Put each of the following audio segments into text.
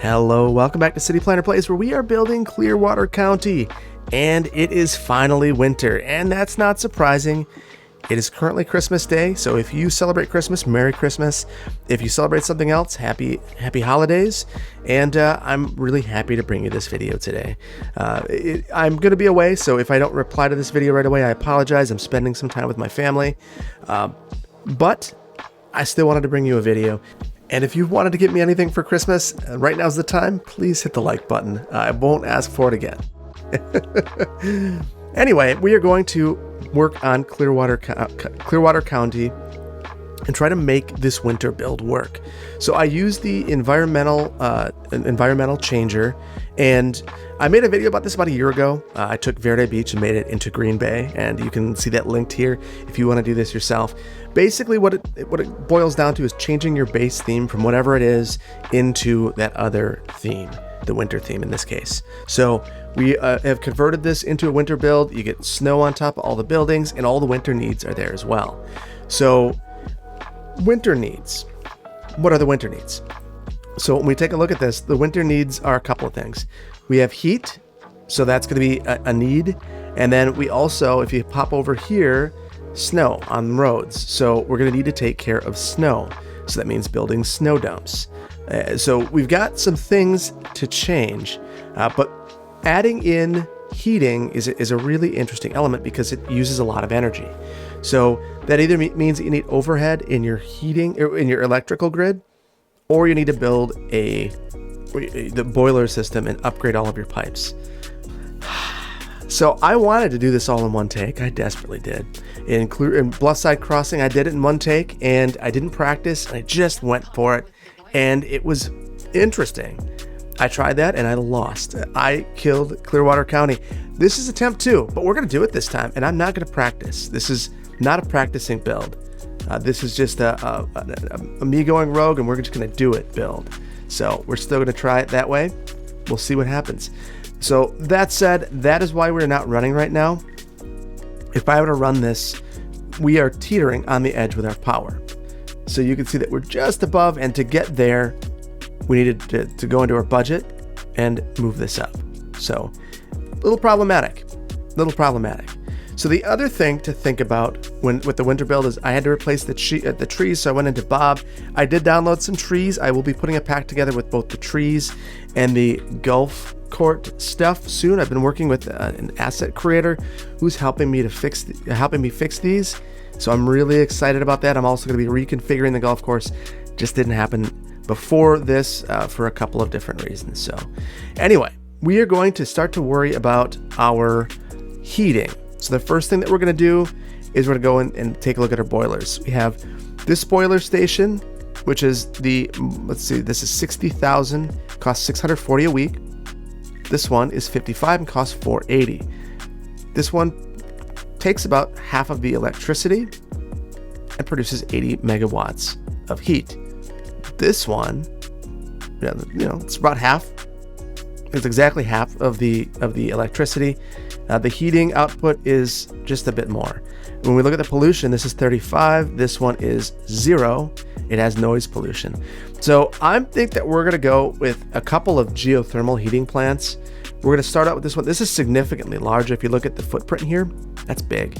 Hello, welcome back to City Planner Plays, where we are building Clearwater County, and it is finally winter, and that's not surprising. It is currently Christmas Day, so if you celebrate Christmas, Merry Christmas. If you celebrate something else, Happy Holidays, and I'm really happy to bring you this video today. I'm going to be away, so if I don't reply to this video right away, I apologize. I'm spending some time with my family, but I still wanted to bring you a video. And if you wanted to get me anything for Christmas, right now's the time. Please hit the like button. I won't ask for it again. Anyway, we are going to work on Clearwater County and try to make this winter build work. So I used the environmental changer, and I made a video about this about a year ago. I took Verde Beach and made it into Green Bay, and you can see that linked here if you want to do this yourself. Basically, what it boils down to is changing your base theme from whatever it is into that other theme, the winter theme in this case. So we have converted this into a winter build. You get snow on top of all the buildings, and all the winter needs are there as well. So winter needs. What are the winter needs? So when we take a look at this, the winter needs are a couple of things. We have heat, so that's going to be a need. And then we also, if you pop over here, snow on roads. So we're going to need to take care of snow. So that means building snow dumps. So we've got some things to change, but adding in heating is a really interesting element because it uses a lot of energy. So that either means that you need overhead in your heating or in your electrical grid, or you need to build the boiler system and upgrade all of your pipes. So I wanted to do this all in one take. I desperately did. In Bluffside Crossing, I did it in one take, and I didn't practice. I just went for it, and it was interesting. I tried that, and I lost. I killed Clearwater County. This is attempt 2, but we're going to do it this time, and I'm not going to practice. This is not a practicing build. This is just a me going rogue, and we're just going to do it build. So we're still going to try it that way. We'll see what happens. So that said, that is why we're not running right now. If I were to run this, we are teetering on the edge with our power. So you can see that we're just above, and to get there, we needed to go into our budget and move this up. So a little problematic. So the other thing to think about with the winter build is I had to replace the trees, so I went into Bob. I did download some trees. I will be putting a pack together with both the trees and the golf court stuff soon. I've been working with an asset creator who's helping me fix these. So I'm really excited about that. I'm also going to be reconfiguring the golf course. Just didn't happen before this for a couple of different reasons. So anyway, we are going to start to worry about our heating. So the first thing that we're going to do is we're going to go in and take a look at our boilers. We have this boiler station, which is this is 60,000, costs $640 a week. This one is 55 and costs $480. This one takes about half of the electricity and produces 80 megawatts of heat. This one, it's about half. It's exactly half of the electricity. The heating output is just a bit more. When we look at the pollution, this is 35. This one is 0. It has noise pollution. So I think that we're going to go with a couple of geothermal heating plants. We're going to start out with this one. This is significantly larger. If you look at the footprint here, that's big.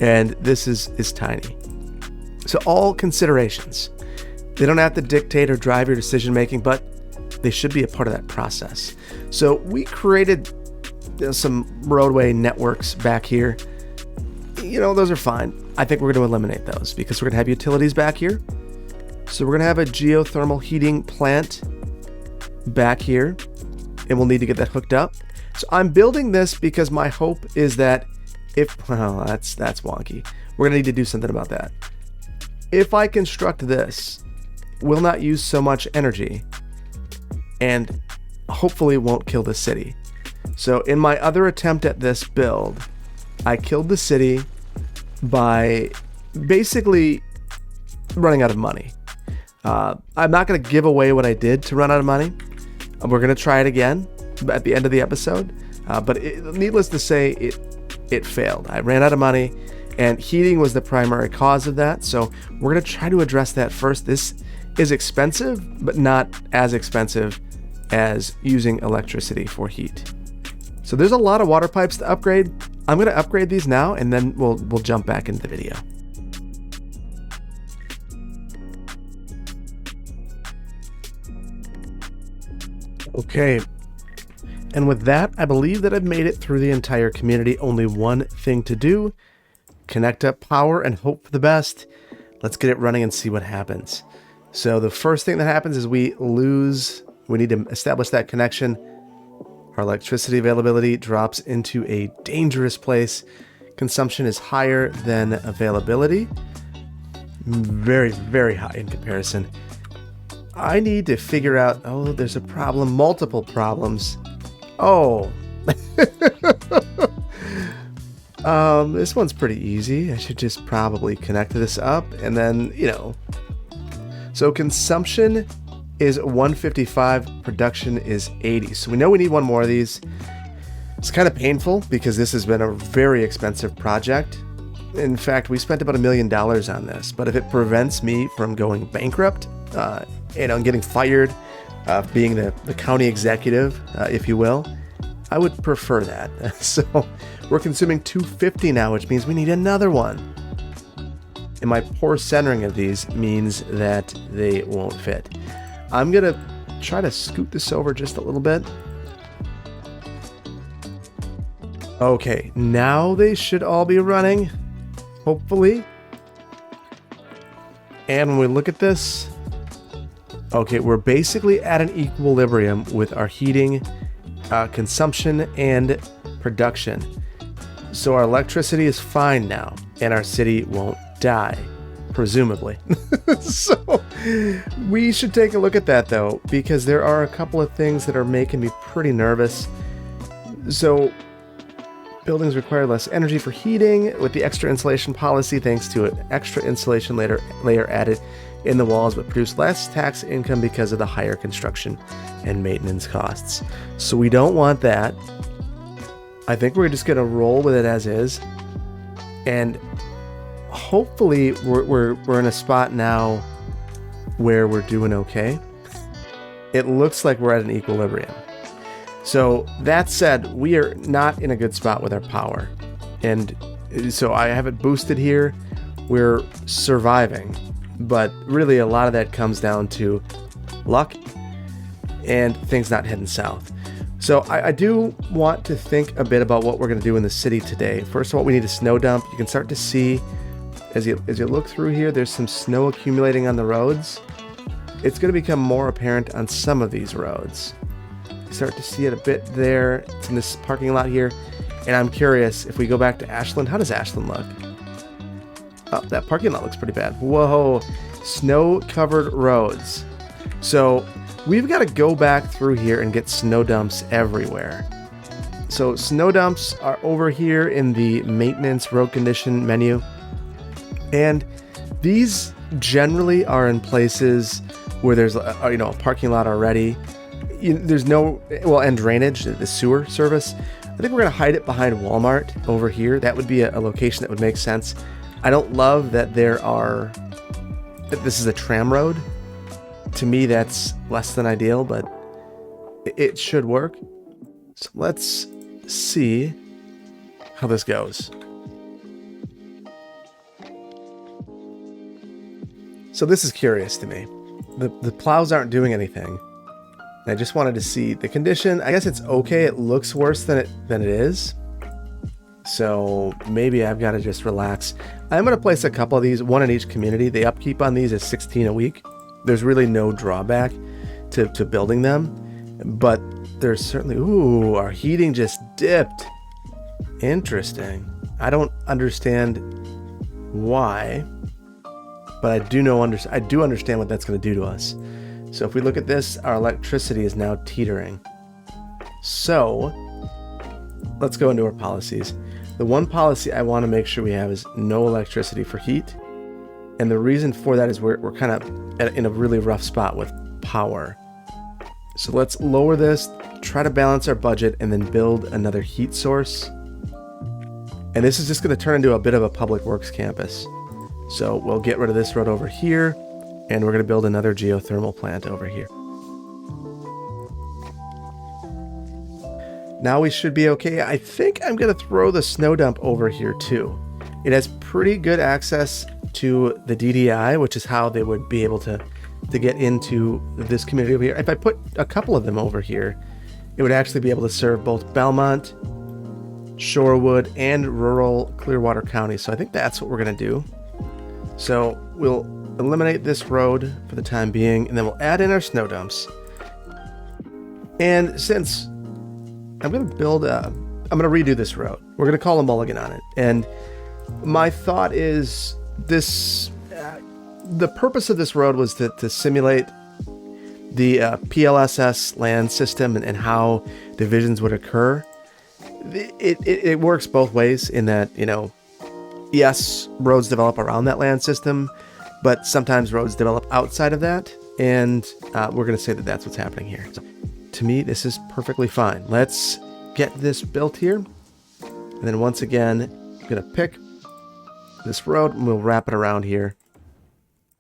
And this is tiny. So all considerations. They don't have to dictate or drive your decision making, but they should be a part of that process. So we created some roadway networks back here. Those are fine. I think we're going to eliminate those because we're going to have utilities back here. So we're going to have a geothermal heating plant back here, and we'll need to get that hooked up. So I'm building this because my hope is that that's wonky. We're going to need to do something about that. If I construct this, we'll not use so much energy and hopefully won't kill the city. So in my other attempt at this build, I killed the city by basically running out of money. I'm not going to give away what I did to run out of money. We're going to try it again at the end of the episode. But needless to say, it failed. I ran out of money, and heating was the primary cause of that. So we're going to try to address that first. This is expensive, but not as expensive as using electricity for heat. So there's a lot of water pipes to upgrade. I'm going to upgrade these now, and then we'll jump back into the video. Okay, and with that, I believe that I've made it through the entire community. Only one thing to do: connect up power and hope for the best. Let's get it running and see what happens. So the first thing that happens is we need to establish that connection. Our electricity availability drops into a dangerous place. Consumption is higher than availability. Very, very high in comparison. I need to figure out, oh, there's a problem, multiple problems. Oh. This one's pretty easy. I should just probably connect this up and then, So consumption is 155, production is 80. So we know we need one more of these. It's kind of painful because this has been a very expensive project. In fact, we spent about $1 million on this, but if it prevents me from going bankrupt, getting fired, being the county executive, if you will, I would prefer that. So we're consuming 250 now, which means we need another one. And my poor centering of these means that they won't fit. I'm going to try to scoot this over just a little bit. Okay, now they should all be running, hopefully. And when we look at this, okay, we're basically at an equilibrium with our heating, consumption, and production. So our electricity is fine now, and our city won't die, presumably. So we should take a look at that, though, because there are a couple of things that are making me pretty nervous. So buildings require less energy for heating with the extra insulation policy, thanks to an extra insulation layer added in the walls, but produce less tax income because of the higher construction and maintenance costs. So we don't want that. I think we're just going to roll with it as is, and hopefully we're in a spot now where we're doing okay. It looks like we're at an equilibrium. So that said, we are not in a good spot with our power, and so I have it boosted here. We're surviving, but really a lot of that comes down to luck and things not heading south. So I do want to think a bit about what we're going to do in the city today. First of all, we need a snow dump. You can start to see as you look through here, there's some snow accumulating on the roads. It's going to become more apparent on some of these roads. You start to see it a bit there. It's in this parking lot here. And I'm curious, if we go back to Ashland, how does Ashland look? Oh, that parking lot looks pretty bad. Whoa, snow-covered roads. So we've got to go back through here and get snow dumps everywhere. So snow dumps are over here in the maintenance road condition menu. And these generally are in places where there's a parking lot already. There's no, and drainage, the sewer service. I think we're going to hide it behind Walmart over here. That would be a location that would make sense. I don't love that this is a tram road. To me, that's less than ideal, but it should work. So let's see how this goes. So this is curious to me. The plows aren't doing anything. I just wanted to see the condition. I guess it's okay. It looks worse than it is. So maybe I've got to just relax. I'm going to place a couple of these, one in each community. The upkeep on these is $16 a week. There's really no drawback to building them, but there's certainly, our heating just dipped. Interesting. I don't understand why, but I do understand what that's going to do to us. So if we look at this, our electricity is now teetering. So let's go into our policies. The one policy I want to make sure we have is no electricity for heat. And the reason for that is we're kind of in a really rough spot with power. So let's lower this, try to balance our budget, and then build another heat source. And this is just going to turn into a bit of a public works campus. So we'll get rid of this road over here, and we're going to build another geothermal plant over here. Now we should be okay. I think I'm going to throw the snow dump over here too. It has pretty good access to the DDI, which is how they would be able to get into this community over here. If I put a couple of them over here, it would actually be able to serve both Belmont, Shorewood, and rural Clearwater County. So I think that's what we're going to do. So we'll eliminate this road for the time being, and then we'll add in our snow dumps. And since I'm going to build I'm going to redo this road. We're going to call a mulligan on it. And my thought is this, the purpose of this road was to simulate the PLSS land system and how divisions would occur. It works both ways in that, you know, yes, roads develop around that land system, but sometimes roads develop outside of that. And we're going to say that that's what's happening here. So to me, this is perfectly fine. Let's get this built here. And then once again, I'm going to pick this road and we'll wrap it around here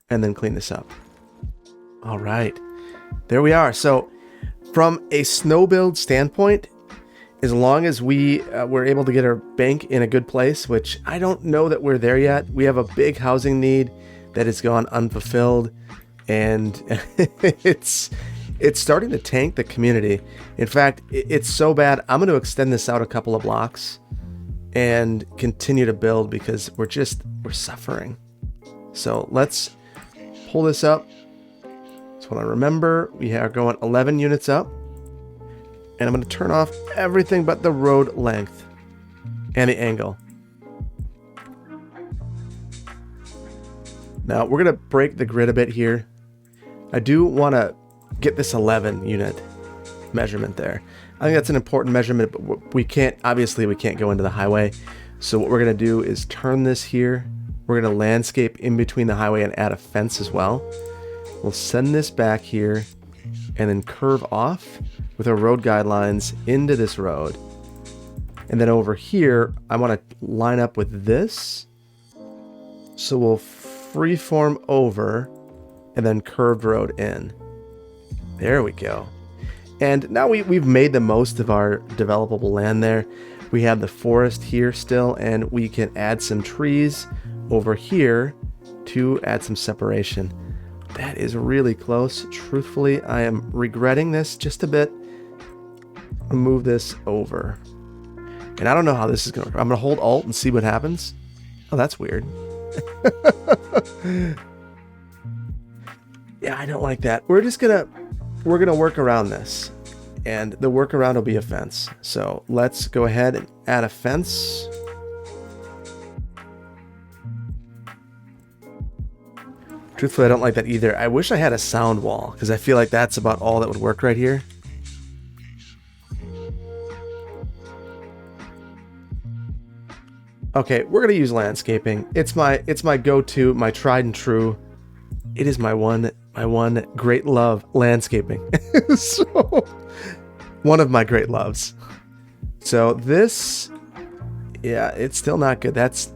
and then clean this up. All right, there we are. So from a snow build standpoint, as long as we were able to get our bank in a good place, which I don't know that we're there yet. We have a big housing need that has gone unfulfilled, and it's starting to tank the community. In fact, it's so bad, I'm going to extend this out a couple of blocks and continue to build because we're suffering. So let's pull this up. Just want to remember we are going 11 units up. And I'm going to turn off everything but the road length and the angle. Now we're going to break the grid a bit here. I do want to get this 11 unit measurement there. I think that's an important measurement, but we can't go into the highway. So what we're going to do is turn this here. We're going to landscape in between the highway and add a fence as well. We'll send this back here and then curve off with our road guidelines into this road. And then over here, I want to line up with this. So we'll freeform over and then curved road in. There we go. And now we've made the most of our developable land there. We have the forest here still, and we can add some trees over here to add some separation. That is really close. Truthfully, I am regretting this just a bit. I'll move this over. And I don't know how this is going to work. I'm going to hold Alt and see what happens. Oh, that's weird. Yeah, I don't like that. We're going to work around this. And the workaround will be a fence. So let's go ahead and add a fence. Truthfully, I don't like that either. I wish I had a sound wall because I feel like that's about all that would work right here. Okay, we're gonna use landscaping. It's my go-to, my tried and true. It is my one great love, landscaping. So one of my great loves. So this, yeah, it's still not good. That's,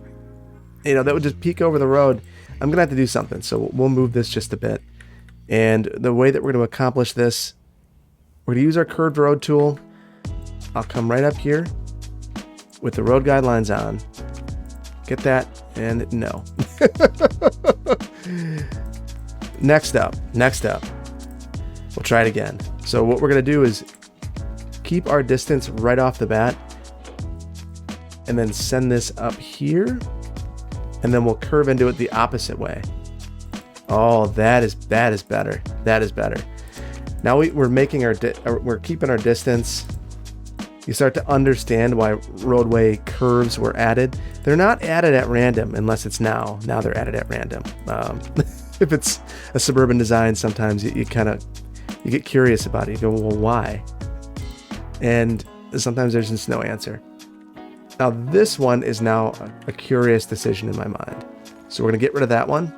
that would just peek over the road. I'm gonna have to do something. So we'll move this just a bit. And the way that we're gonna accomplish this, we're gonna use our curved road tool. I'll come right up here with the road guidelines on. Get that, and no. Next up. We'll try it again. So what we're gonna do is keep our distance right off the bat, and then send this up here, and then we'll curve into it the opposite way. Oh, that is better. That is better. Now we're making we're keeping our distance. You start to understand why roadway curves were added. They're not added at random unless it's now. Now they're added at random. If it's a suburban design, sometimes you get curious about it. You go, well, why? And sometimes there's just no answer. Now this one is now a curious decision in my mind. So we're gonna get rid of that one.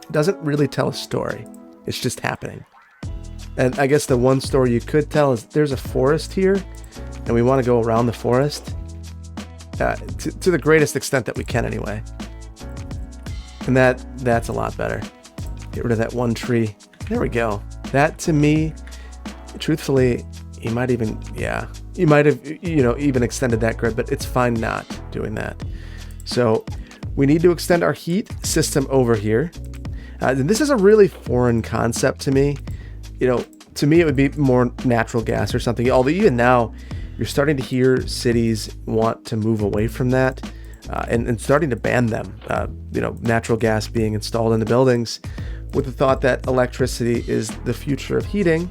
It doesn't really tell a story. It's just happening. And I guess the one story you could tell is there's a forest here, and we want to go around the forest to the greatest extent that we can anyway. And that's a lot better. Get rid of that one tree. There we go. That to me, truthfully, you might even, yeah, you might have, even extended that grid, but it's fine not doing that. So we need to extend our heat system over here. And this is a really foreign concept to me. To me, it would be more natural gas or something. Although even now, you're starting to hear cities want to move away from that and starting to ban them. Natural gas being installed in the buildings with the thought that electricity is the future of heating.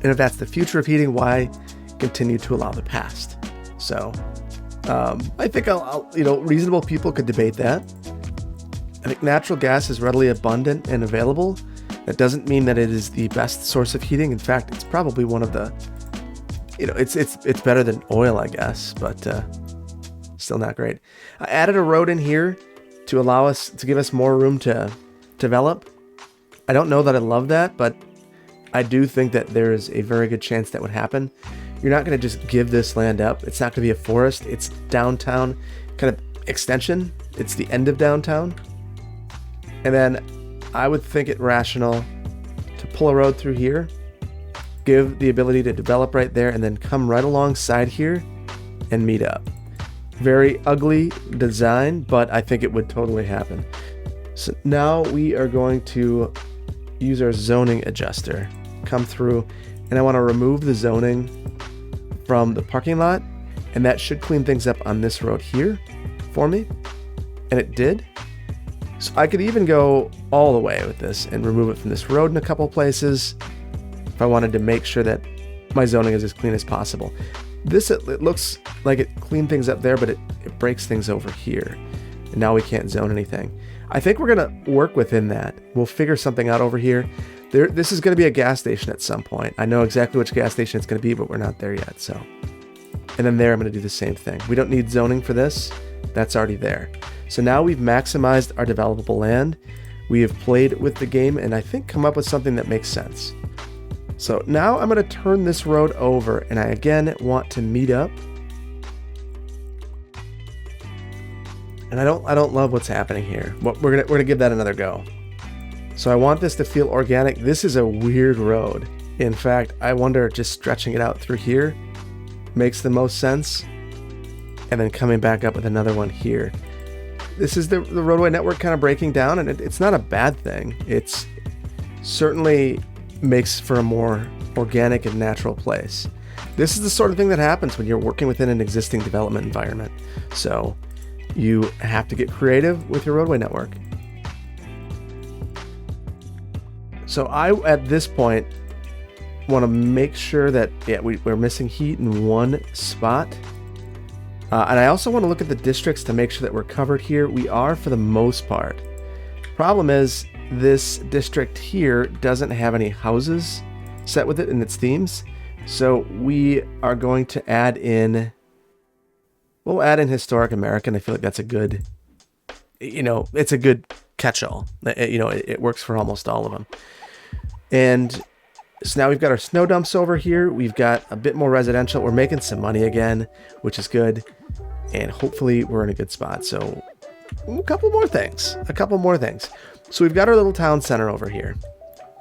And if that's the future of heating, why continue to allow the past? So I think reasonable people could debate that. I think natural gas is readily abundant and available. That doesn't mean that it is the best source of heating. In fact, it's probably one of the, it's better than oil, I guess, but still not great. I added a road in here to allow us to give us more room to develop. I don't know that I love that, but I do think that there is a very good chance that would happen. You're not going to just give this land up. It's not going to be a forest. It's downtown kind of extension. It's the end of downtown. And then I would think it rational to pull a road through here, give the ability to develop right there, and then come right alongside here and meet up. Very ugly design, but I think it would totally happen. So now we are going to use our zoning adjuster, come through, and I want to remove the zoning from the parking lot, and that should clean things up on this road here for me. And it did. So I could even go all the way with this and remove it from this road in a couple places if I wanted to make sure that my zoning is as clean as possible. This, it looks like it cleaned things up there, but it breaks things over here. And now we can't zone anything. I think we're going to work within that. We'll figure something out over here. This is going to be a gas station at some point. I know exactly which gas station it's going to be, but we're not there yet. So, and then there I'm going to do the same thing. We don't need zoning for this. That's already there. So now we've maximized our developable land. We have played with the game and I think come up with something that makes sense. So now I'm going to turn this road over and I again want to meet up. And I don't love what's happening here. We're gonna give that another go. So I want this to feel organic. This is a weird road. In fact, I wonder just stretching it out through here makes the most sense. And then coming back up with another one here. This is the roadway network kind of breaking down, and it's not a bad thing. It's certainly makes for a more organic and natural place. This is the sort of thing that happens when you're working within an existing development environment. So you have to get creative with your roadway network. So I, at this point, want to make sure that we're missing heat in one spot. And I also want to look at the districts to make sure that we're covered here. We are for the most part. Problem is, this district here doesn't have any houses set with it in its themes. So we are going to add in, we'll add in Historic American. I feel like that's a good, it's a good catch-all. It works for almost all of them. And so now we've got our snow dumps over here. We've got a bit more residential. We're making some money again, which is good. And hopefully we're in a good spot. So a couple more things. So we've got our little town center over here.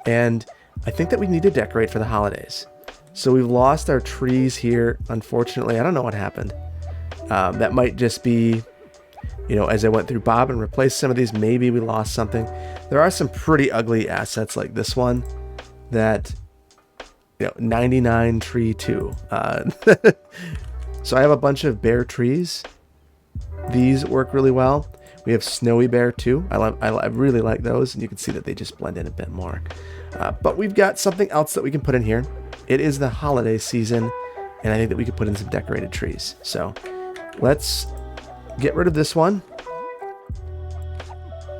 And I think that we need to decorate for the holidays. So we've lost our trees here. Unfortunately, I don't know what happened. That might just be, as I went through Bob and replaced some of these, maybe we lost something. There are some pretty ugly assets like this one that, 99 tree 2. So I have a bunch of bare trees. These work really well. We have snowy bear too. I really like those, and you can see that they just blend in a bit more. But we've got something else that we can put in here. It is the holiday season, and I think that we could put in some decorated trees. So let's get rid of this one.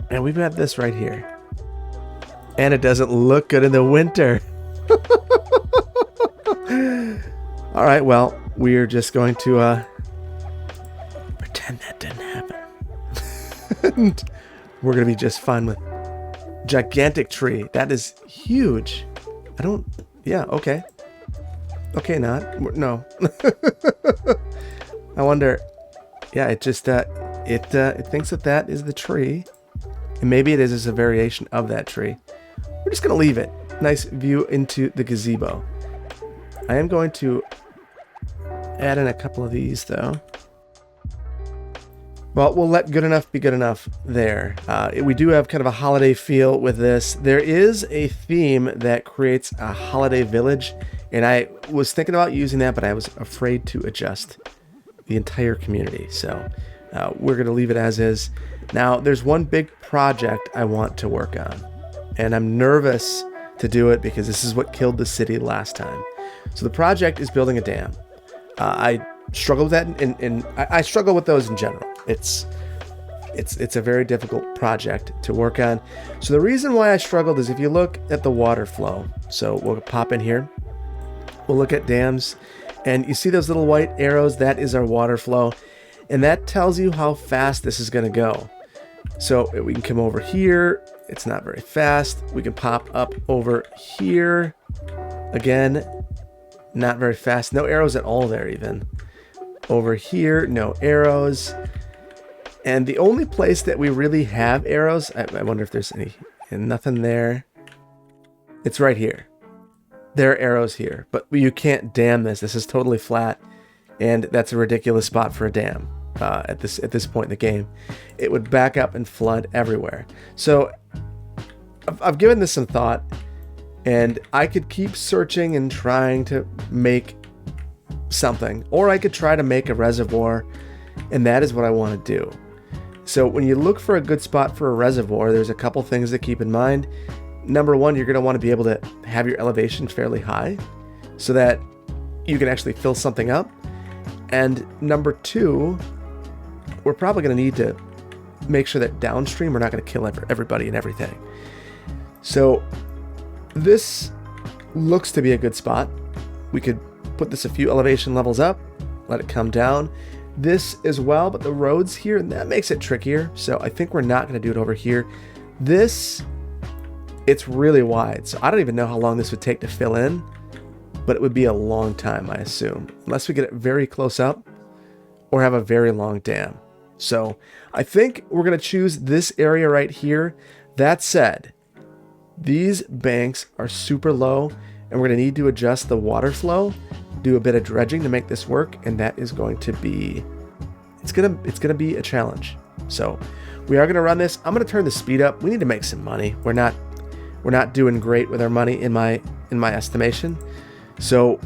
And we've got this right here. And it doesn't look good in the winter. All right, well, we're just going to pretend that didn't happen. And we're going to be just fine with gigantic tree. That is huge. Okay. Okay, no. I wonder, it just, it thinks that is the tree. And maybe it is a variation of that tree. We're just going to leave it. Nice view into the gazebo. I am going to add in a couple of these though. Well, we'll let good enough be good enough there. We do have kind of a holiday feel with this. There is a theme that creates a holiday village, and I was thinking about using that, but I was afraid to adjust the entire community. So we're going to leave it as is. Now, there's one big project I want to work on, and I'm nervous to do it because this is what killed the city last time. So the project is building a dam. I struggle with that, and I struggle with those in general. It's a very difficult project to work on. So the reason why I struggled is if you look at the water flow. So we'll pop in here. We'll look at dams, and you see those little white arrows? That is our water flow, and that tells you how fast this is going to go. So we can come over here. It's not very fast. We can pop up over here. Again, not very fast. No arrows at all there even. Over here, no arrows. And the only place that we really have arrows, I wonder if there's any, and nothing there. It's right here. There are arrows here, but you can't dam this. This is totally flat, and that's a ridiculous spot for a dam at this point in the game. It would back up and flood everywhere. So I've given this some thought, and I could keep searching and trying to make something, or I could try to make a reservoir, and that is what I want to do. So when you look for a good spot for a reservoir, there's a couple things to keep in mind. Number one, you're going to want to be able to have your elevation fairly high so that you can actually fill something up. And number two, we're probably going to need to make sure that downstream we're not going to kill everybody and everything. So this looks to be a good spot. We could put this a few elevation levels up, let it come down. This as well, but the roads here, that makes it trickier. So I think we're not going to do it over here. This, it's really wide. So I don't even know how long this would take to fill in, but it would be a long time, I assume, unless we get it very close up or have a very long dam. So I think we're going to choose this area right here. That said, these banks are super low, and we're going to need to adjust the water flow, do a bit of dredging to make this work, and that is going to be, it's gonna be a challenge. So we are gonna run this. I'm gonna turn the speed up. We need to make some money. We're not doing great with our money in my estimation. So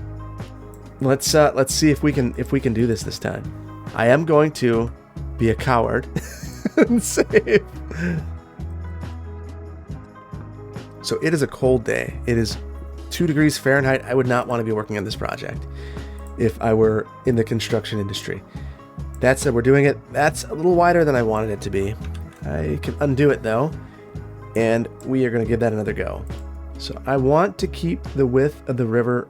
let's see if we can do this time. I am going to be a coward and save. So it is a cold day. It is 2 degrees Fahrenheit. I would not want to be working on this project if I were in the construction industry. That said, we're doing it. That's a little wider than I wanted it to be. I can undo it though, and we are going to give that another go. So I want to keep the width of the river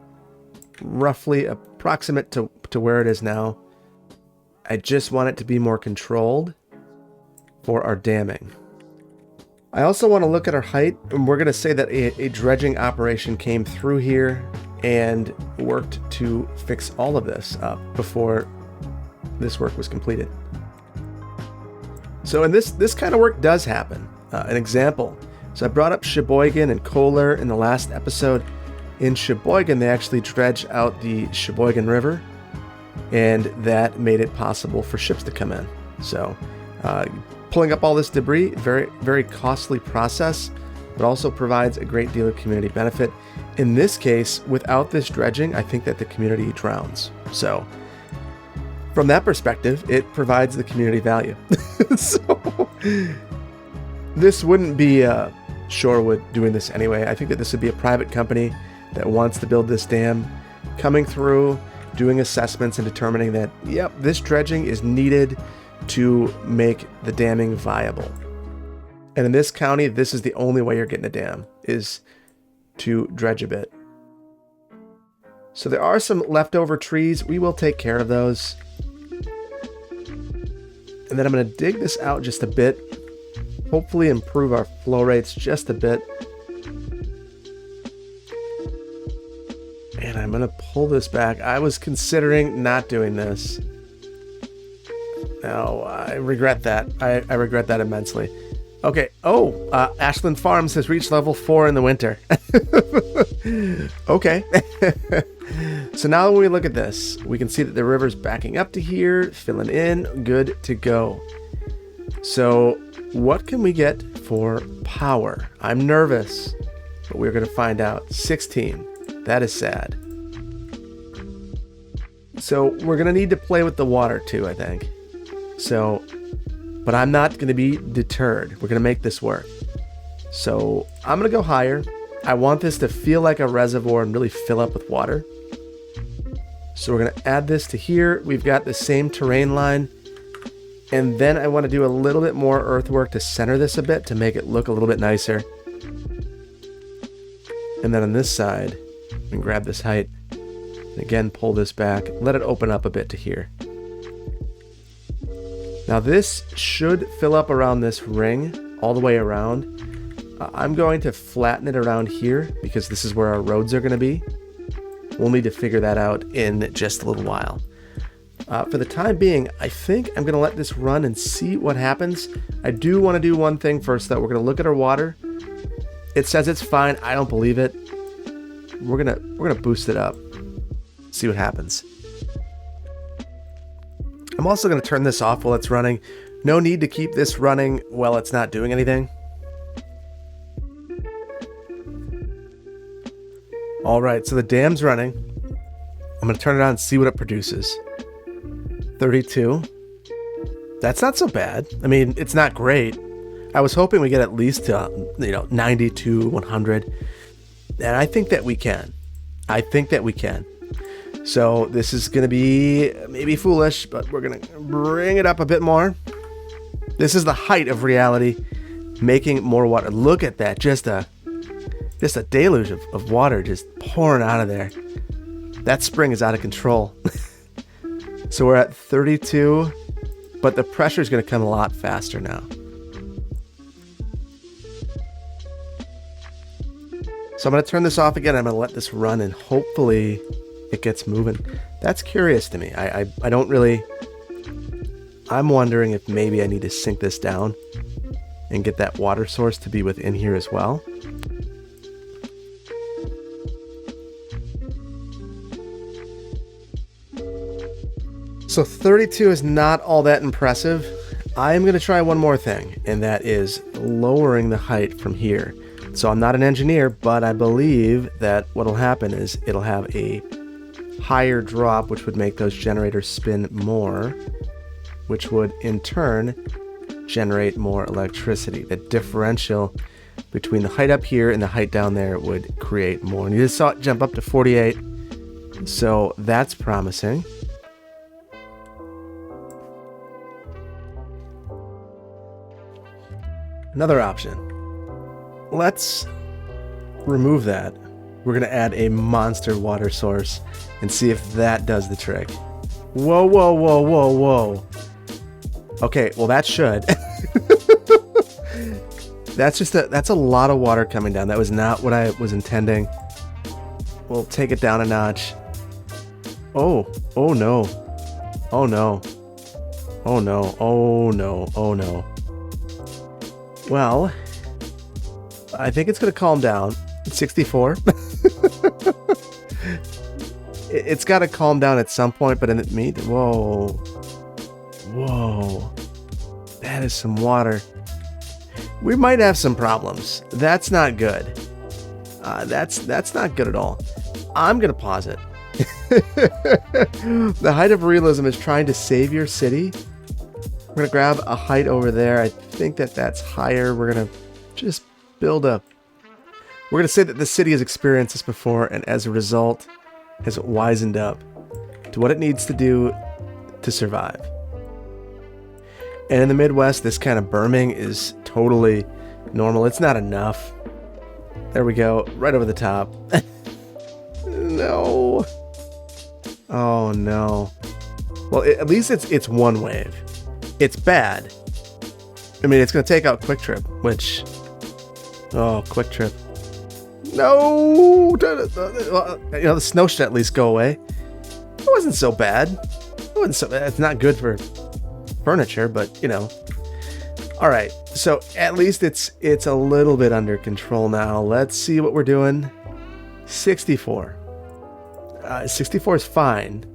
roughly approximate to where it is now. I just want it to be more controlled for our damming. I also want to look at our height, and we're going to say that a dredging operation came through here and worked to fix all of this up before this work was completed. So, and this kind of work does happen. An example. So I brought up Sheboygan and Kohler in the last episode. In Sheboygan, they actually dredged out the Sheboygan River, and that made it possible for ships to come in. So, pulling up all this debris, very, very costly process, but also provides a great deal of community benefit. In this case, without this dredging, I think that the community drowns. So from that perspective, it provides the community value. So this wouldn't be Shorewood doing this anyway. I think that this would be a private company that wants to build this dam, coming through, doing assessments and determining that, yep, this dredging is needed to make the damming viable. And in this county, this is the only way you're getting a dam, is to dredge a bit. So there are some leftover trees. We will take care of those. And then I'm going to dig this out just a bit, hopefully improve our flow rates just a bit. And I'm going to pull this back. I was considering not doing this. No, I regret that. I regret that immensely. Okay. Oh, Ashland Farms has reached level 4 in the winter. Okay. So now when we look at this, we can see that the river's backing up to here, filling in, good to go. So what can we get for power? I'm nervous, but we're going to find out. 16. That is sad. So we're going to need to play with the water too, I think. So, but I'm not going to be deterred. We're going to make this work. So I'm going to go higher. I want this to feel like a reservoir and really fill up with water. So we're going to add this to here. We've got the same terrain line. And then I want to do a little bit more earthwork to center this a bit to make it look a little bit nicer. And then on this side, we can grab this height. And again, pull this back. Let it open up a bit to here. Now this should fill up around this ring all the way around. I'm going to flatten it around here because this is where our roads are going to be. We'll need to figure that out in just a little while. For the time being, I think I'm going to let this run and see what happens. I do want to do one thing first, though. We're going to look at our water. It says it's fine. I don't believe it. We're gonna boost it up. See what happens. I'm also going to turn this off while it's running. No need to keep this running while it's not doing anything. All right, so the dam's running. I'm going to turn it on and see what it produces. 32. That's not so bad. I mean, it's not great. I was hoping we get at least 90 to 100. And I think that we can. So this is going to be maybe foolish, but we're going to bring it up a bit more. This is the height of reality, making more water. Look at that. Just a deluge of water just pouring out of there. That spring is out of control. So we're at 32, but the pressure is going to come a lot faster now. So I'm going to turn this off again. I'm going to let this run and hopefully it gets moving. That's curious to me. I don't really... I'm wondering if maybe I need to sink this down and get that water source to be within here as well. So 32 is not all that impressive. I am going to try one more thing, and that is lowering the height from here. So I'm not an engineer, but I believe that what will happen is it'll have a higher drop, which would make those generators spin more, which would in turn generate more electricity. The differential between the height up here and the height down there would create more. And you just saw it jump up to 48. So that's promising. Another option. Let's remove that. We're going to add a monster water source and see if that does the trick. Whoa, whoa, whoa, whoa, whoa. Okay, well that should. That's a lot of water coming down. That was not what I was intending. We'll take it down a notch. Oh no. Oh no. Oh no. Oh no. Oh no. Well, I think it's going to calm down. It's 64. It's got to calm down at some point, but in the meat, whoa. Whoa. That is some water. We might have some problems. That's not good. That's not good at all. I'm going to pause it. The height of realism is trying to save your city. We're going to grab a height over there. I think that's higher. We're going to just build up. We're going to say that the city has experienced this before and as a result has wisened up to what it needs to do to survive. And in the Midwest, this kind of berming is totally normal. It's not enough. There we go. Right over the top. No. Oh, no. Well, at least it's one wave. It's bad. I mean, it's going to take out Quick Trip, which... Oh, Quick Trip. No! The snow should at least go away. It wasn't so bad. It's not good for furniture, but, Alright, so at least it's a little bit under control now. Let's see what we're doing. 64. 64 is fine,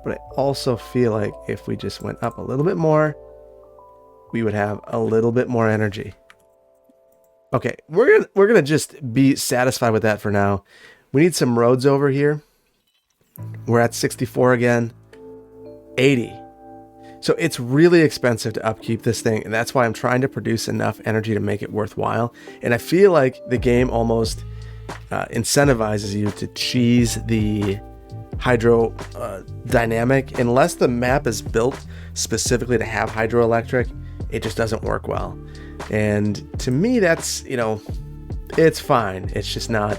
but I also feel like if we just went up a little bit more, we would have a little bit more energy. Okay, we're gonna just be satisfied with that for now. We need some roads over here. We're at 64 again. 80. So it's really expensive to upkeep this thing, and that's why I'm trying to produce enough energy to make it worthwhile. And I feel like the game almost incentivizes you to cheese the hydro dynamic. Unless the map is built specifically to have hydroelectric, it just doesn't work well. And to me, that's, you know, it's fine. It's just not,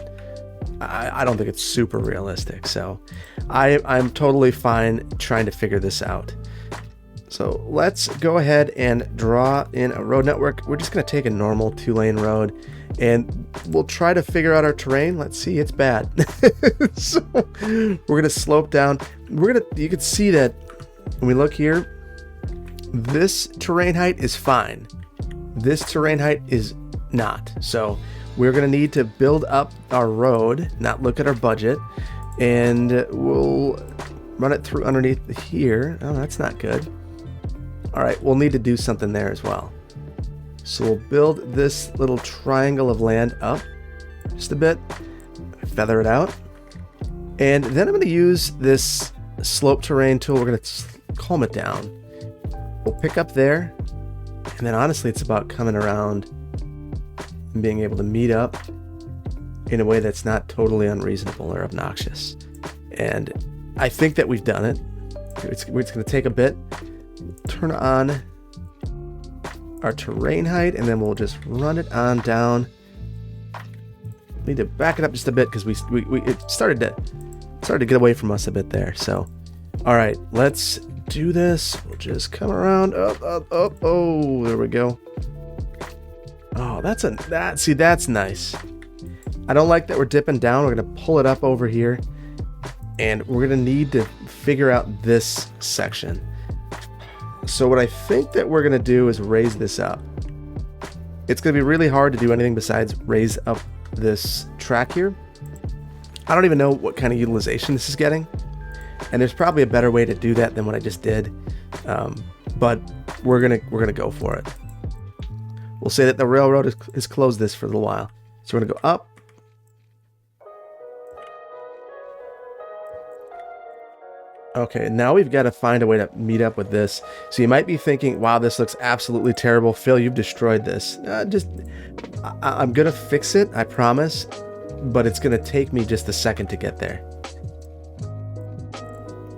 I don't think it's super realistic. So I'm totally fine trying to figure this out. So let's go ahead and draw in a road network. We're just going to take a normal 2-lane road and we'll try to figure out our terrain. Let's see, it's bad. So we're going to slope down. You can see that when we look here, this terrain height is fine. This terrain height is not. So we're going to need to build up our road, not look at our budget, and we'll run it through underneath here. Oh, that's not good. All right, we'll need to do something there as well. So we'll build this little triangle of land up just a bit, feather it out. And then I'm going to use this slope terrain tool. We're going to calm it down. We'll pick up there. And then honestly, it's about coming around and being able to meet up in a way that's not totally unreasonable or obnoxious. And I think that we've done it. It's going to take a bit. Turn on our terrain height, and then we'll just run it on down. Need to back it up just a bit because it started to get away from us a bit there. So, all right, let's do this. We'll just come around up. Oh, there we go. Oh, that's nice. I don't like that we're dipping down. We're gonna pull it up over here, and we're gonna need to figure out this section. So what I think that we're gonna do is raise this up. It's gonna be really hard to do anything besides raise up this track here. I don't even know what kind of utilization this is getting, and there's probably a better way to do that than what I just did. But we're gonna go for it. We'll say that the railroad has closed this for a little while. So we're gonna go up. Okay, now we've got to find a way to meet up with this. So you might be thinking, wow, this looks absolutely terrible. Phil, you've destroyed this. I'm going to fix it, I promise. But it's going to take me just a second to get there.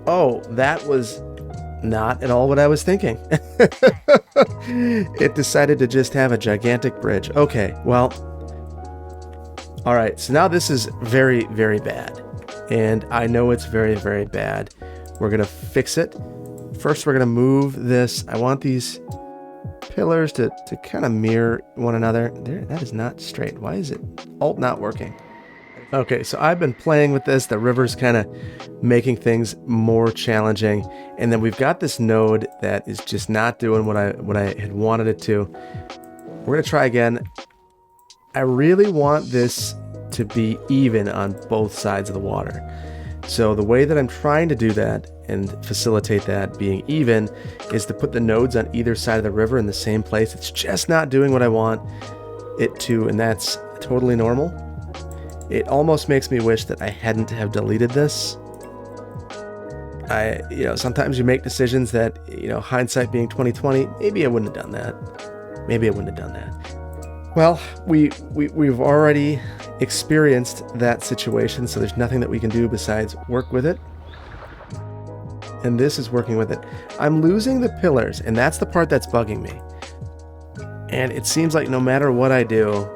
Oh, that was not at all what I was thinking. It decided to just have a gigantic bridge. Okay, well. All right, so now this is very, very bad. And I know it's very, very bad. We're going to fix it. First, we're going to move this. I want these pillars to kind of mirror one another. There, that is not straight. Why is it Alt not working? Okay, so I've been playing with this. The river's kind of making things more challenging. And then we've got this node that is just not doing what I had wanted it to. We're going to try again. I really want this to be even on both sides of the water. So the way that I'm trying to do that and facilitate that being even is to put the nodes on either side of the river in the same place. It's just not doing what I want it to, and that's totally normal. It almost makes me wish that I hadn't have deleted this. Sometimes you make decisions that, hindsight being 2020, maybe I wouldn't have done that. Well, we've already experienced that situation, so there's nothing that we can do besides work with it. And this is working with it. I'm losing the pillars, and that's the part that's bugging me. And it seems like no matter what I do,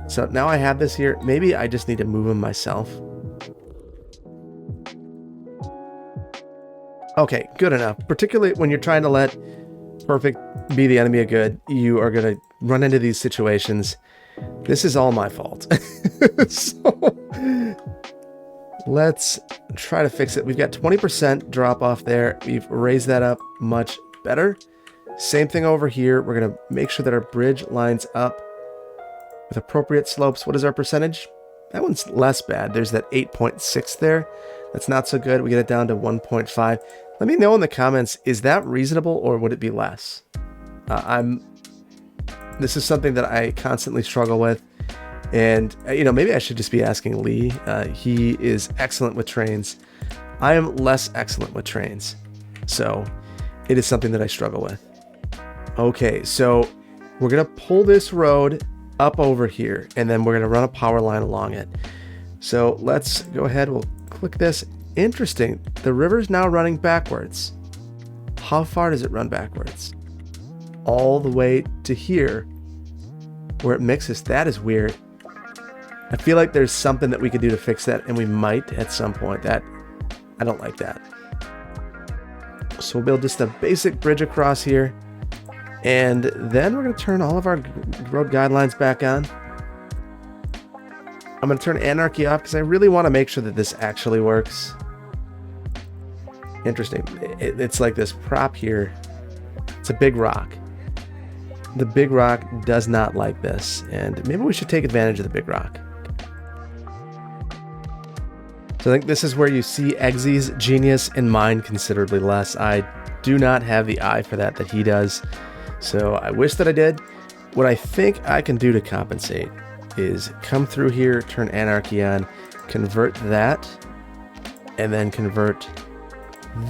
so now I have this here, maybe I just need to move them myself. Okay, good enough. Particularly when you're trying to let perfect be the enemy of good, you are going to run into these situations. This is all my fault. So let's try to fix it. We've got 20% drop off there. We've raised that up much better. Same thing over here. We're going to make sure that our bridge lines up with appropriate slopes. What is our percentage? That one's less bad. There's that 8.6 there. That's not so good. We get it down to 1.5. Let me know in the comments, is that reasonable or would it be less? This is something that I constantly struggle with. And, maybe I should just be asking Lee. He is excellent with trains. I am less excellent with trains. So it is something that I struggle with. Okay, so we're going to pull this road up over here, and then we're going to run a power line along it. So let's go ahead. We'll click this. Interesting. The river's now running backwards. How far does it run backwards? All the way to here where it mixes. That is weird. I feel like there's something that we could do to fix that, and we might at some point. I don't like that. So we'll build just a basic bridge across here, and then we're going to turn all of our road guidelines back on. I'm going to turn anarchy off because I really want to make sure that this actually works. Interesting. It's like this prop here. It's a big rock. The big rock does not like this, and maybe we should take advantage of the big rock. So I think this is where you see Eggsy's genius and mine considerably less. I do not have the eye for that he does. So I wish that I did. What I think I can do to compensate is come through here, turn anarchy on, convert that, and then convert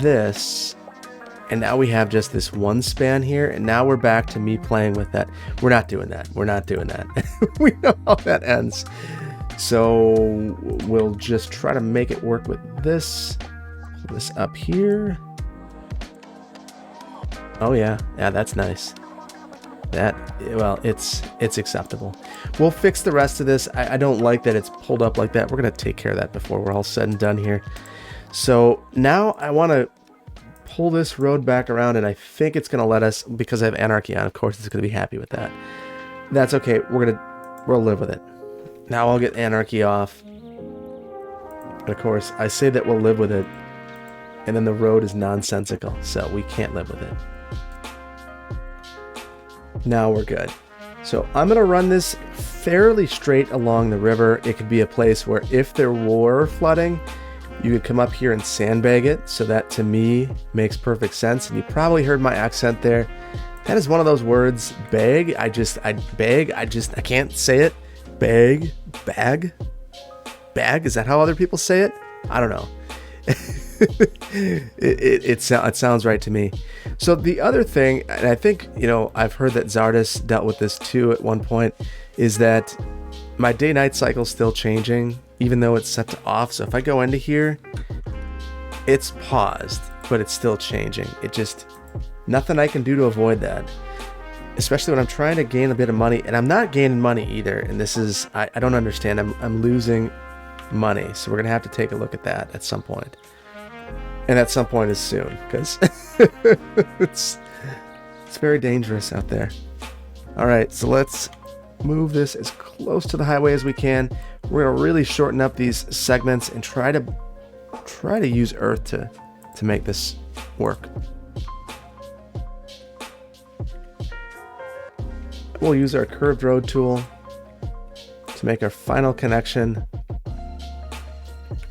this. And now we have just this one span here, and now we're back to me playing with that. We're not doing that. We're not doing that. We know how that ends. So we'll just try to make it work with this. Pull this up here. Oh yeah, that's nice. It's acceptable. We'll fix the rest of this. I don't like that it's pulled up like that. We're gonna take care of that before we're all said and done here. So now I want to pull this road back around, and I think it's gonna let us, because I have anarchy on. Of course, it's gonna be happy with that. That's okay. We'll live with it. Now I'll get anarchy off. And of course, I say that we'll live with it, and then the road is nonsensical, so we can't live with it. Now we're good. So I'm going to run this fairly straight along the river. It could be a place where if there were flooding, you could come up here and sandbag it. So that to me makes perfect sense. And you probably heard my accent there. That is one of those words, bag. I can't say it. Bag. Is that how other people say it? I don't know. It sounds right to me. So the other thing, and I think, I've heard that Zardus dealt with this too at one point, is that my day-night cycle is still changing, even though it's set to off. So if I go into here, it's paused, but it's still changing. Nothing I can do to avoid that. Especially when I'm trying to gain a bit of money, and I'm not gaining money either. And this is, I don't understand. I'm losing money. So we're going to have to take a look at that at some point. And at some point is soon, because it's very dangerous out there. All right, so let's move this as close to the highway as we can. We're going to really shorten up these segments and try to use earth to make this work. We'll use our curved road tool to make our final connection.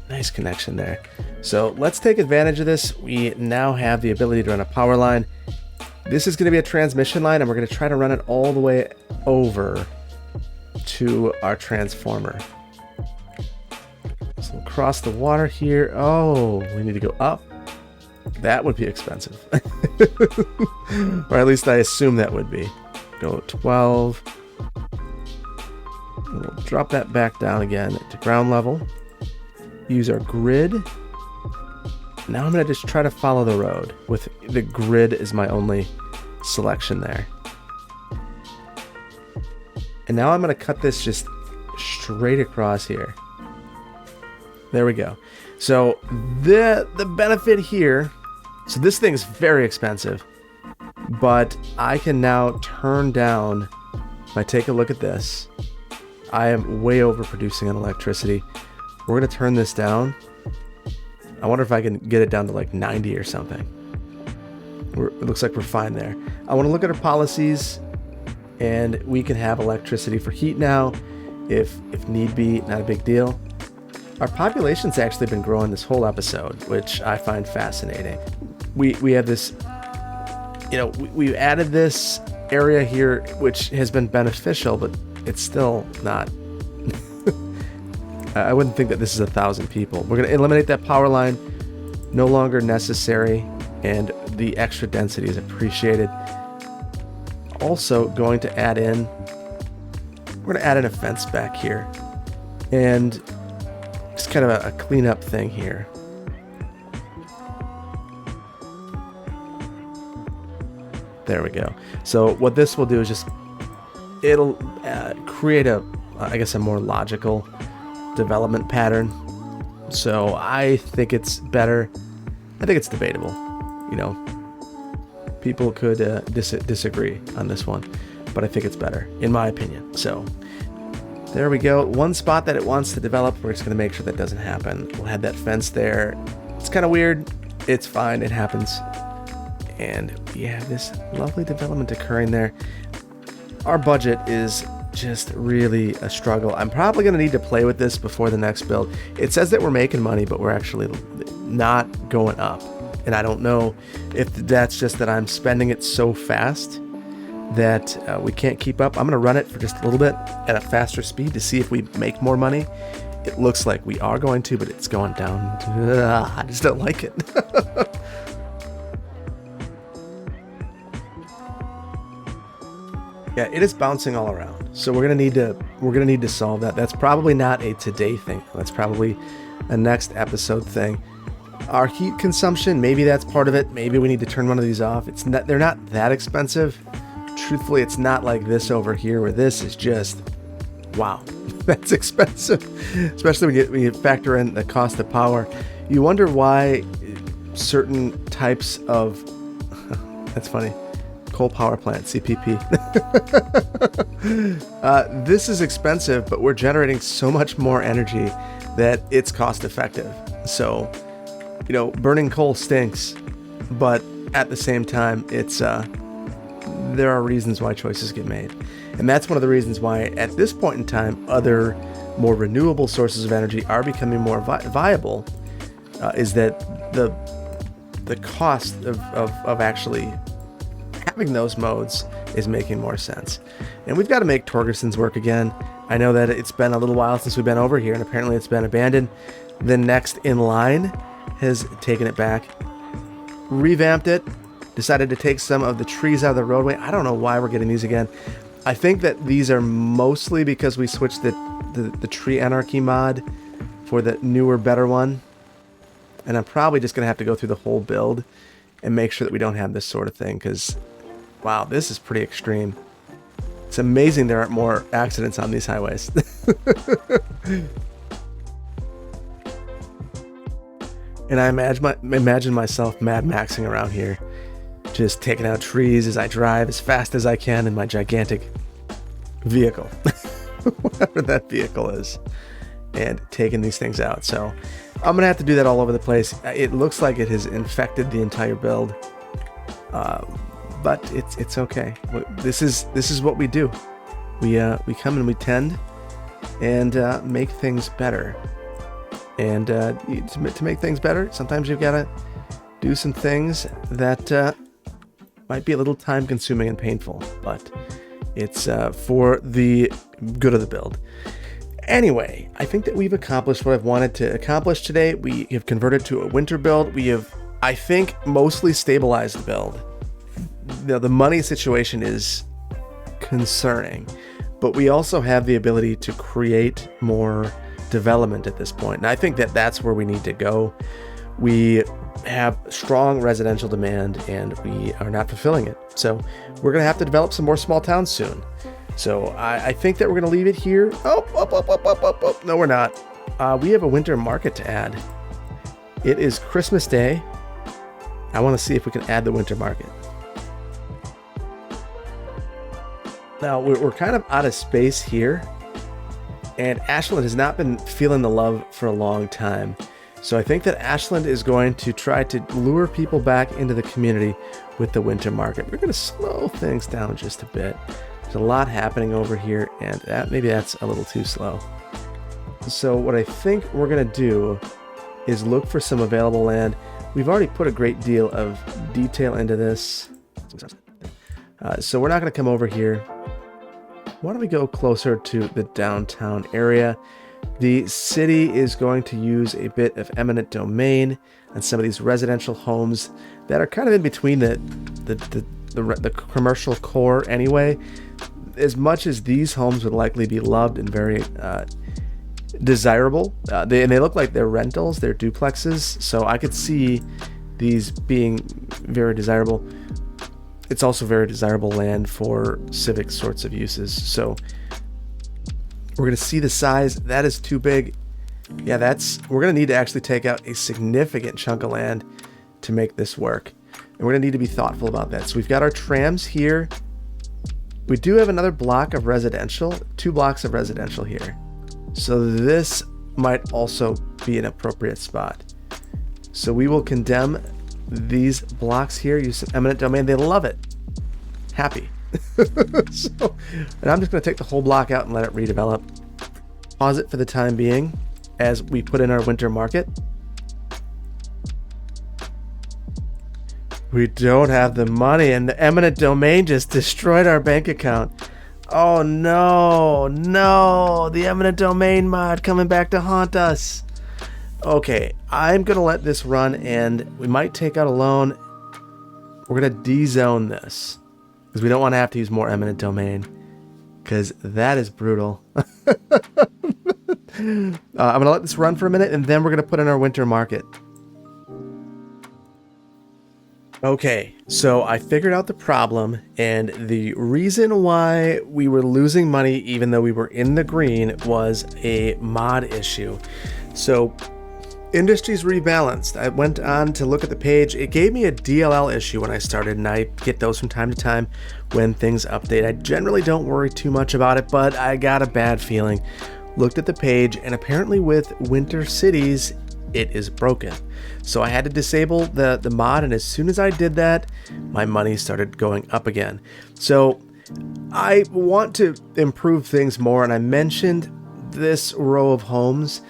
Nice connection there. So let's take advantage of this. We now have the ability to run a power line. This is going to be a transmission line, and we're going to try to run it all the way over to our transformer. So we'll cross the water here. Oh, we need to go up. That would be expensive. Or at least I assume that would be. Go 12. And we'll drop that back down again to ground level. Use our grid. Now I'm going to just try to follow the road with the grid as my only selection there. And now I'm going to cut this just straight across here. There we go. So the benefit here, so this thing's very expensive, but I can now turn down, if I take a look at this, I am way overproducing on electricity. We're going to turn this down. I wonder if I can get it down to like 90 or something. It looks like we're fine there. I want to look at our policies, and we can have electricity for heat now, if need be, not a big deal. Our population's actually been growing this whole episode, which I find fascinating. We have this, we've added this area here, which has been beneficial, but it's still not. I wouldn't think that this is 1,000 people. We're going to eliminate that power line, no longer necessary, and the extra density is appreciated. Also going to add in, we're going to add in a fence back here, and just kind of a cleanup thing here. There we go. So what this will do is just, it'll create a more logical development pattern. So I think it's better. I think it's debatable. People could disagree on this one, but I think it's better, in my opinion. So there we go. One spot that it wants to develop, we're just going to make sure that doesn't happen. We'll have that fence there. It's kind of weird. It's fine. It happens. And we have this lovely development occurring there. Our budget is just really a struggle. I'm probably going to need to play with this before the next build. It says that we're making money, but we're actually not going up. And I don't know if that's just that I'm spending it so fast that we can't keep up. I'm going to run it for just a little bit at a faster speed to see if we make more money. It looks like we are going to, but it's going down. I just don't like it. Yeah, it is bouncing all around. So we're gonna need to solve that. That's probably not a today thing. That's probably a next episode thing. Our heat consumption, maybe that's part of it. Maybe we need to turn one of these off. They're not that expensive. Truthfully, it's not like this over here where this is just, wow, that's expensive. Especially when you factor in the cost of power. You wonder why certain types of, that's funny, coal power plant, CPP. This is expensive, but we're generating so much more energy that it's cost effective. So, burning coal stinks, but at the same time, it's there are reasons why choices get made. And that's one of the reasons why at this point in time, other more renewable sources of energy are becoming more viable, is that the cost of actually having those modes is making more sense. And we've got to make Torgerson's work again. I know that it's been a little while since we've been over here, and apparently it's been abandoned. The next in line has taken it back, revamped it, decided to take some of the trees out of the roadway. I don't know why we're getting these again. I think that these are mostly because we switched the tree anarchy mod for the newer, better one. And I'm probably just going to have to go through the whole build and make sure that we don't have this sort of thing, because, wow, this is pretty extreme. It's amazing there aren't more accidents on these highways. And I imagine myself Mad Maxing around here, just taking out trees as I drive as fast as I can in my gigantic vehicle, whatever that vehicle is, and taking these things out. So I'm gonna have to do that all over the place. It looks like it has infected the entire build, but it's okay. This is what we do. We come and we tend and make things better. And to make things better, sometimes you've got to do some things that might be a little time consuming and painful, but it's for the good of the build. Anyway, I think that we've accomplished what I've wanted to accomplish today. We have converted to a winter build. We have, I think, mostly stabilized the build. The money situation is concerning, but we also have the ability to create more development at this point. And I think that that's where we need to go. We have strong residential demand and we are not fulfilling it. So we're going to have to develop some more small towns soon. So I think that we're going to leave it here. Oh, no, we're not. We have a winter market to add. It is Christmas Day. I want to see if we can add the winter market. Now, we're kind of out of space here, and Ashland has not been feeling the love for a long time. So I think that Ashland is going to try to lure people back into the community with the winter market. We're going to slow things down just a bit. There's a lot happening over here, and maybe that's a little too slow. So what I think we're going to do is look for some available land. We've already put a great deal of detail into this. So we're not going to come over here. Why don't we go closer to the downtown area? The city is going to use a bit of eminent domain on some of these residential homes that are kind of in between the commercial core anyway. As much as these homes would likely be loved and very desirable, they look like they're rentals, they're duplexes, so I could see these being very desirable. It's also very desirable land for civic sorts of uses. So we're going to see the size. That is too big. Yeah, we're going to need to actually take out a significant chunk of land to make this work. And we're going to need to be thoughtful about that. So we've got our trams here. We do have another block of residential, 2 blocks of residential here. So this might also be an appropriate spot. So we will condemn these blocks here, use some eminent domain. They love it. Happy. And I'm just going to take the whole block out and let it redevelop. Pause it for the time being as we put in our winter market. We don't have the money, and the eminent domain just destroyed our bank account. Oh no, the eminent domain mod coming back to haunt us. Okay, I'm gonna let this run, and we might take out a loan. We're gonna dezone this because we don't want to have to use more eminent domain, because that is brutal. I'm gonna let this run for a minute, and then we're gonna put in our winter market. Okay, so I figured out the problem, and the reason why we were losing money even though we were in the green was a mod issue. So industries rebalanced. I went on to look at the page. It gave me a DLL issue when I started, and I get those from time to time when things update. I generally don't worry too much about it, but I got a bad feeling. Looked at the page, and apparently with winter cities, it is broken. So I had to disable the mod, and as soon as I did that, my money started going up again. So I want to improve things more, and I mentioned this row of homes.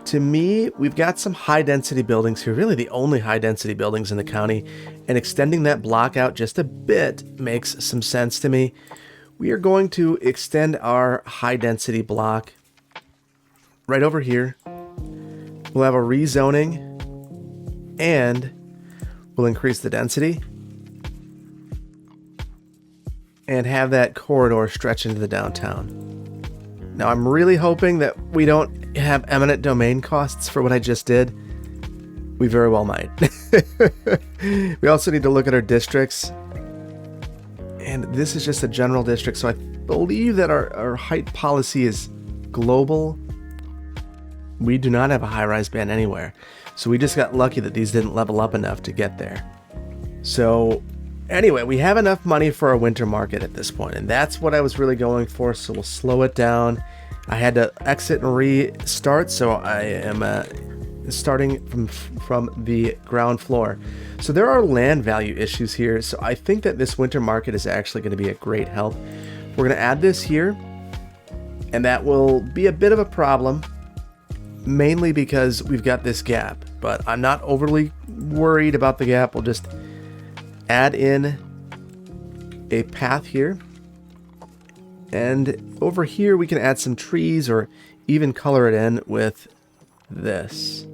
To me, we've got some high density buildings here, really the only high density buildings in the county, and extending that block out just a bit makes some sense to me. We are going to extend our high density block right over here. We'll have a rezoning, and we'll increase the density and have that corridor stretch into the downtown. Now, I'm really hoping that we don't have eminent domain costs for what I just did. We very well might. We also need to look at our districts, and this is just a general district, so I believe that our height policy is global. We do not have a high-rise band anywhere, so we just got lucky that these didn't level up enough to get there. So anyway, we have enough money for our winter market at this point, and that's what I was really going for, so we'll slow it down. I had to exit and restart, so I am starting from the ground floor. So there are land value issues here, so I think that this winter market is actually going to be a great help. We're going to add this here, and that will be a bit of a problem, mainly because we've got this gap, but I'm not overly worried about the gap. We'll just add in a path here, and over here we can add some trees or even color it in with this.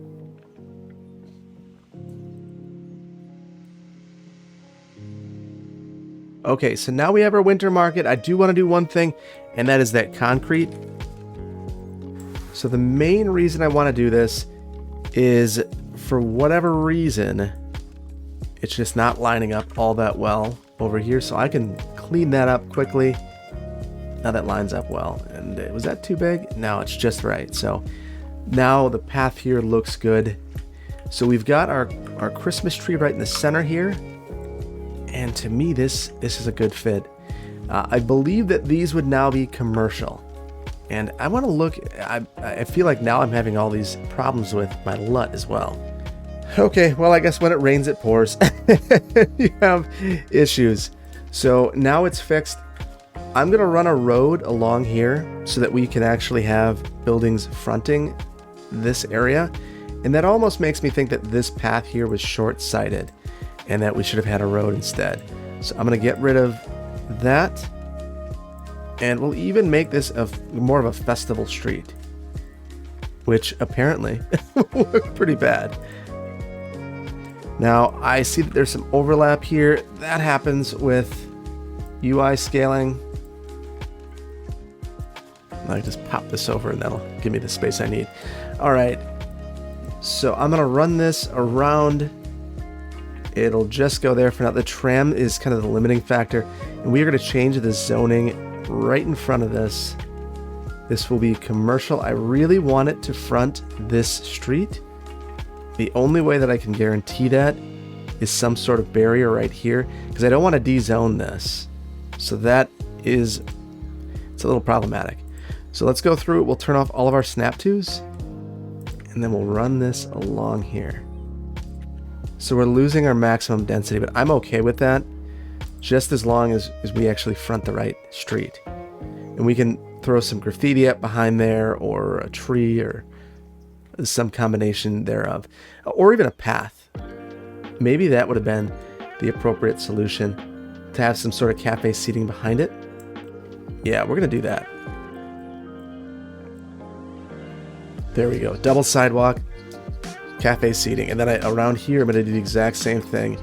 Okay, so now we have our winter market. I do want to do one thing, and that is that concrete. So the main reason I want to do this is, for whatever reason, it's just not lining up all that well over here. So I can clean that up quickly. Now that lines up well. And was that too big? No, it's just right. So now the path here looks good. So we've got our Christmas tree right in the center here. And to me, this is a good fit. I believe that these would now be commercial. And I want to look, I feel like now I'm having all these problems with my LUT as well. Okay, well, I guess when it rains, it pours. You have issues. So now it's fixed. I'm going to run a road along here so that we can actually have buildings fronting this area. And that almost makes me think that this path here was short-sighted and that we should have had a road instead. So I'm going to get rid of that. And we'll even make this more of a festival street, which apparently looked pretty bad. Now, I see that there's some overlap here. That happens with UI scaling. I just pop this over and that'll give me the space I need. All right, so I'm gonna run this around. It'll just go there for now. The tram is kind of the limiting factor, and we are gonna change the zoning right in front of this. This will be commercial. I really want it to front this street. The only way that I can guarantee that is some sort of barrier right here, because I don't want to de-zone this. So that is, it's a little problematic. So let's go through it. We'll turn off all of our snap twos, and then we'll run this along here. So we're losing our maximum density, but I'm okay with that, just as long as we actually front the right street. And we can throw some graffiti up behind there, or a tree, or some combination thereof, or even a path. Maybe that would have been the appropriate solution, to have some sort of cafe seating behind it. Yeah, we're gonna do that. There we go, double sidewalk, cafe seating. And then around here, I'm gonna do the exact same thing.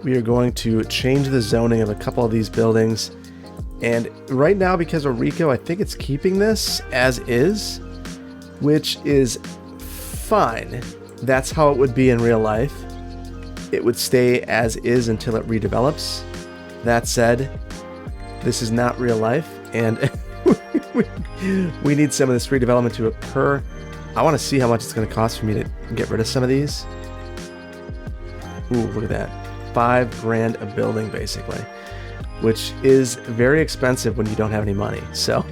We are going to change the zoning of a couple of these buildings. And right now, because of Rico, I think it's keeping this as is, which is fine. That's how it would be in real life. It would stay as is until it redevelops. That said, this is not real life, and we need some of this redevelopment to occur. I want to see how much it's going to cost for me to get rid of some of these. Ooh, look at that. $5 grand a building, basically, which is very expensive when you don't have any money. So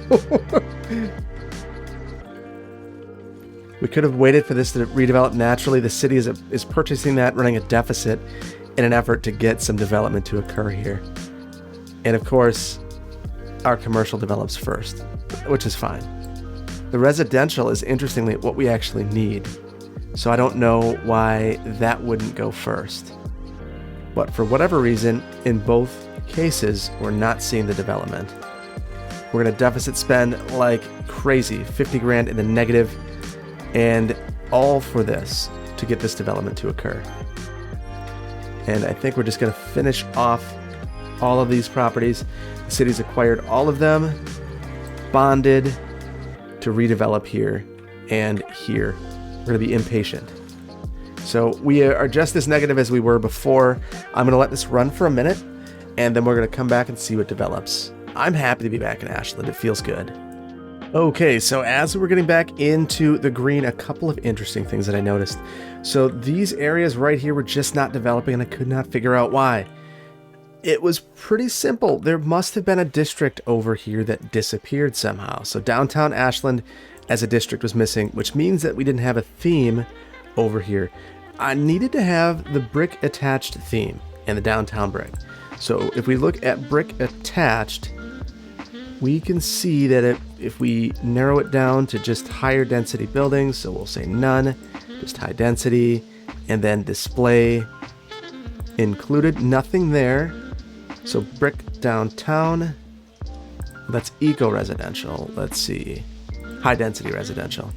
we could have waited for this to redevelop naturally. The city is purchasing that, running a deficit in an effort to get some development to occur here. And of course, our commercial develops first, which is fine. The residential is, interestingly, what we actually need. So I don't know why that wouldn't go first. But for whatever reason, in both cases, we're not seeing the development. We're going to deficit spend like crazy, 50 grand in the negative, and all for this, to get this development to occur. And I think we're just going to finish off all of these properties. The city's acquired all of them, bonded to redevelop here and here. We're going to be impatient. So we are just as negative as we were before. I'm going to let this run for a minute, and then we're going to come back and see what develops. I'm happy to be back in Ashland. It feels good. Okay, so as we're getting back into the green, a couple of interesting things that I noticed. So these areas right here were just not developing, and I could not figure out why. It was pretty simple. There must have been a district over here that disappeared somehow. So downtown Ashland as a district was missing, which means that we didn't have a theme over here. I needed to have the brick attached theme and the downtown brick. So if we look at brick attached, we can see that if we narrow it down to just higher density buildings, so we'll say none, just high density, and then display included, nothing there. So brick downtown, that's eco residential. Let's see, high density residential.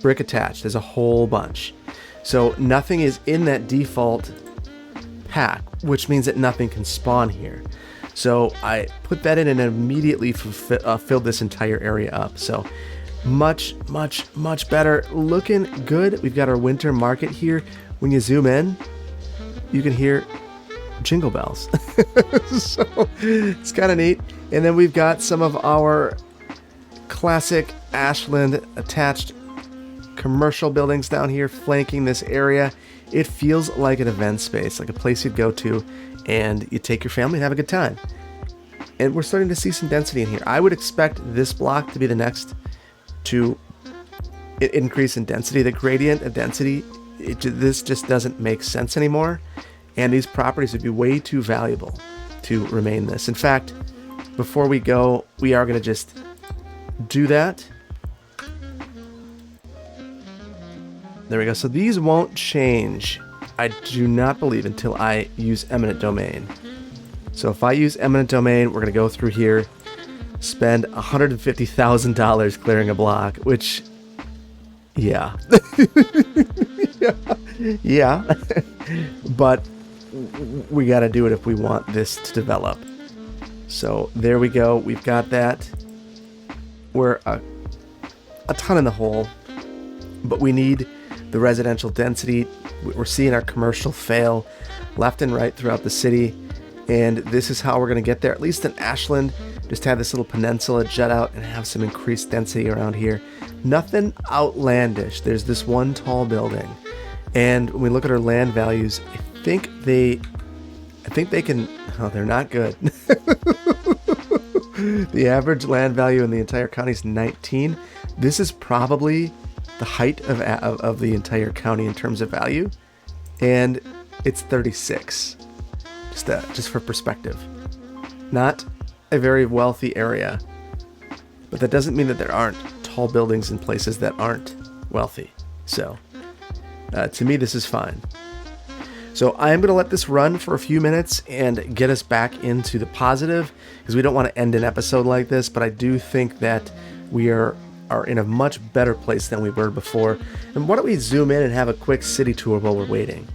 Brick attached, there's a whole bunch. So nothing is in that default pack, which means that nothing can spawn here. So I put that in and immediately filled this entire area up. So much, much, much better. Looking good. We've got our winter market here. When you zoom in, you can hear jingle bells. So it's kind of neat. And then we've got some of our classic Ashland attached commercial buildings down here flanking this area. It feels like an event space, like a place you'd go to and you take your family and have a good time. And we're starting to see some density in here. I would expect this block to be the next to increase in density. The gradient of density, this just doesn't make sense anymore. And these properties would be way too valuable to remain this. In fact, before we go, we are going to just do that. There we go. So these won't change, I do not believe, until I use Eminent Domain. So if I use Eminent Domain, we're going to go through here, spend $150,000 clearing a block, which, yeah. Yeah. But we got to do it if we want this to develop. So there we go. We've got that. We're a ton in the hole, but we need the residential density. We're seeing our commercial fail left and right throughout the city, and this is how we're going to get there, at least in Ashland. Just have this little peninsula jut out and have some increased density around here. Nothing outlandish. There's this one tall building, and when we look at our land values, I think they can, oh, they're not good. The average land value in the entire county is 19. This is probably the height of the entire county in terms of value, and it's 36. Just for perspective, not a very wealthy area, but that doesn't mean that there aren't tall buildings in places that aren't wealthy. So to me, this is fine. So I'm going to let this run for a few minutes and get us back into the positive, because we don't want to end an episode like this, but I do think that we are in a much better place than we were before. And why don't we zoom in and have a quick city tour while we're waiting?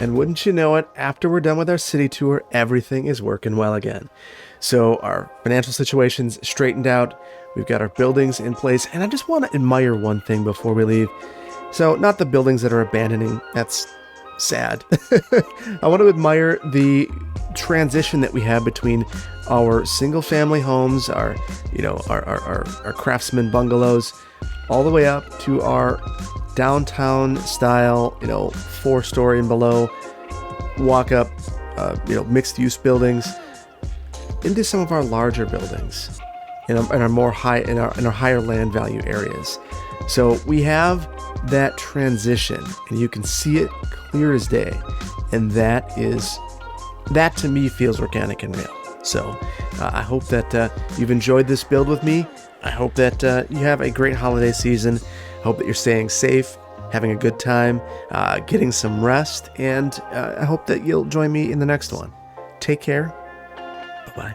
And wouldn't you know it, after we're done with our city tour, everything is working well again. So our financial situation's straightened out. We've got our buildings in place. And I just want to admire one thing before we leave. So not the buildings that are abandoning. That's sad. I want to admire the transition that we have between our single family homes, our craftsman bungalows, all the way up to our downtown style, 4-story and below, walk up, mixed use buildings, into some of our larger buildings in our more high in our higher land value areas. So we have that transition, and you can see it clear as day, and that to me feels organic and real. So I hope that you've enjoyed this build with me. I hope that you have a great holiday season. I hope that you're staying safe, having a good time, getting some rest, and I hope that you'll join me in the next one. Take care. Bye-bye.